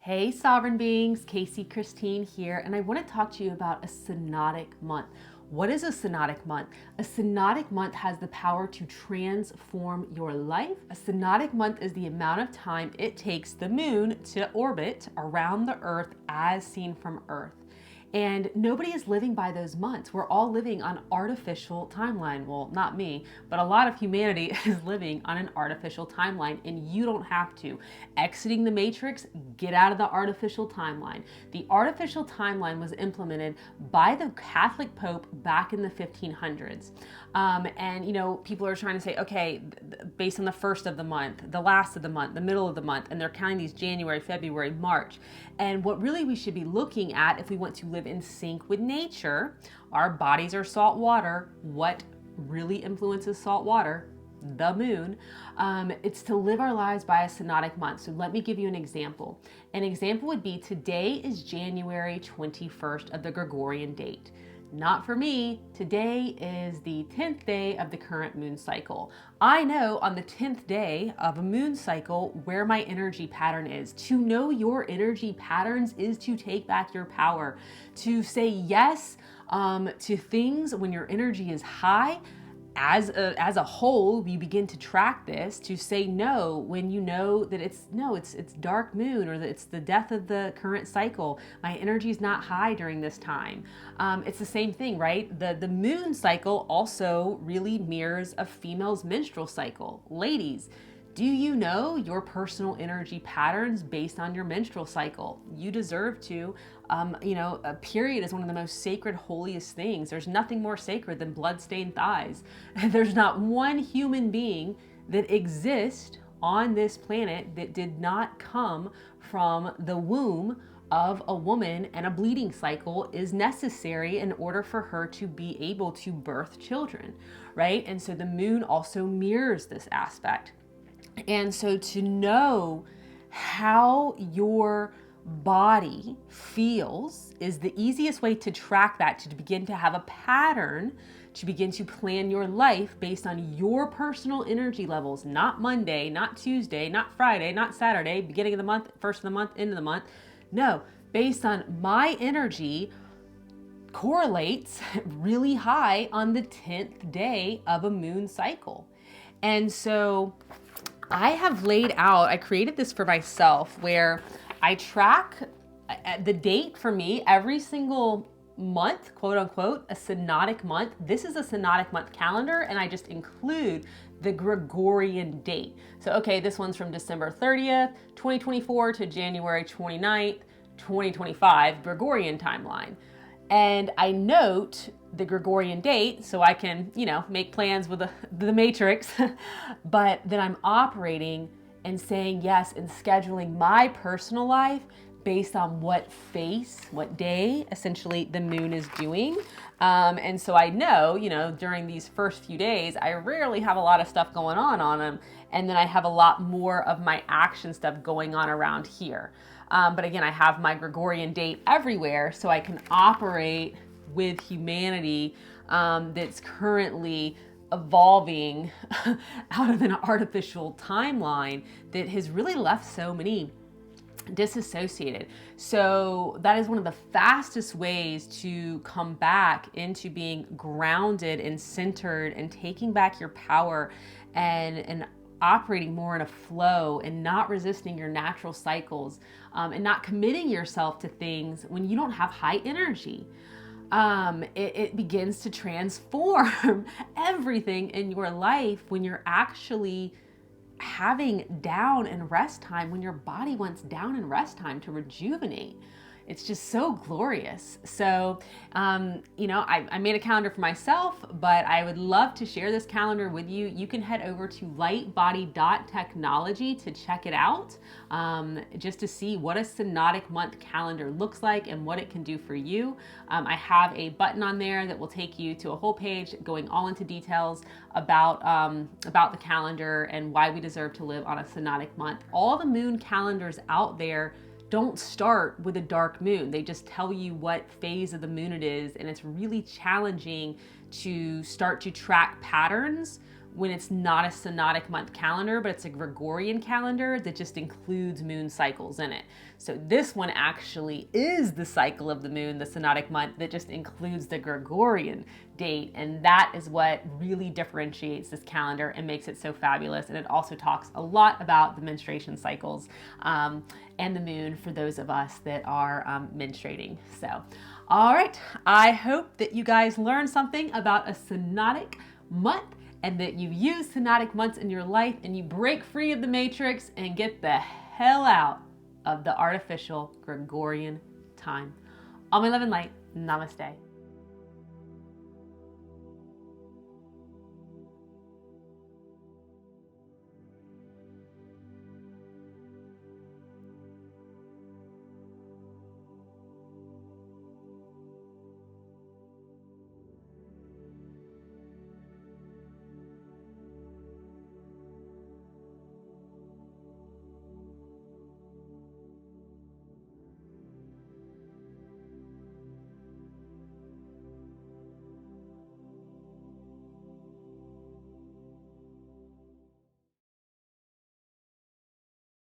Hey sovereign beings, Casey Christine here, and I want to talk to you about a synodic month. What is a synodic month? A synodic month has the power to transform your life. A synodic month is the amount of time it takes the moon to orbit around the earth as seen from Earth. And nobody is living by those months. We're all living on artificial timeline. Well, not me, but a lot of humanity is living on an artificial timeline, and you don't have to. Exiting the matrix, get out of the artificial timeline. The artificial timeline was implemented by the Catholic Pope back in the 1500s. And people are trying to say, okay, based on the first of the month, the last of the month, the middle of the month, and they're counting these January, February, March. And what really we should be looking at if we want to live in sync with nature, our bodies are salt water. What really influences salt water? The moon. It's to live our lives by a synodic month. So let me give you an example. An example would be today is January 21st of the Gregorian date. Not for me. Today is the 10th day of the current moon cycle. I know on the 10th day of a moon cycle where my energy pattern is. To know your energy patterns is to take back your power. To say yes to things when your energy is high. As a whole, you begin to track this, to say no when you know that it's dark moon, or that it's the death of the current cycle. My energy is not high during this time. It's the same thing, right? The moon cycle also really mirrors a female's menstrual cycle. Ladies, do you know your personal energy patterns based on your menstrual cycle? You deserve to. A period is one of the most sacred, holiest things. There's nothing more sacred than blood-stained thighs. There's not one human being that exists on this planet that did not come from the womb of a woman, and a bleeding cycle is necessary in order for her to be able to birth children, right? And so the moon also mirrors this aspect. And so to know how your body feels is the easiest way to track that, to begin to have a pattern, to begin to plan your life based on your personal energy levels, not Monday, not Tuesday, not Friday, not Saturday, beginning of the month, first of the month, end of the month. No, based on my energy correlates really high on the 10th day of a moon cycle. And so I created this for myself where I track the date for me every single month, quote unquote, a synodic month. This is a synodic month calendar, and I just include the Gregorian date. So, okay, this one's from December 30th, 2024 to January 29th, 2025, Gregorian timeline. And I note the Gregorian date so I can, make plans with the matrix, but then I'm operating and saying yes and scheduling my personal life based on what day essentially the moon is doing. And so I know, during these first few days, I rarely have a lot of stuff going on them. And then I have a lot more of my action stuff going on around here. But again, I have my Gregorian date everywhere so I can operate with humanity that's currently evolving out of an artificial timeline that has really left so many disassociated. So that is one of the fastest ways to come back into being grounded and centered and taking back your power and operating more in a flow and not resisting your natural cycles, and not committing yourself to things when you don't have high energy. It begins to transform everything in your life when you're actually having down and rest time, when your body wants down and rest time to rejuvenate. It's just so glorious. So, I made a calendar for myself, but I would love to share this calendar with you. You can head over to lightbody.technology to check it out, just to see what a synodic month calendar looks like and what it can do for you. I have a button on there that will take you to a whole page going all into details about the calendar and why we deserve to live on a synodic month. All the moon calendars out there don't start with a dark moon. They just tell you what phase of the moon it is, and it's really challenging to start to track patterns when it's not a synodic month calendar, but it's a Gregorian calendar that just includes moon cycles in it. So this one actually is the cycle of the moon, the synodic month, that just includes the Gregorian date. And that is what really differentiates this calendar and makes it so fabulous. And it also talks a lot about the menstruation cycles and the moon for those of us that are menstruating. So, all right, I hope that you guys learned something about a synodic month and that you use synodic months in your life and you break free of the matrix and get the hell out of the artificial Gregorian time. All my love and light, namaste.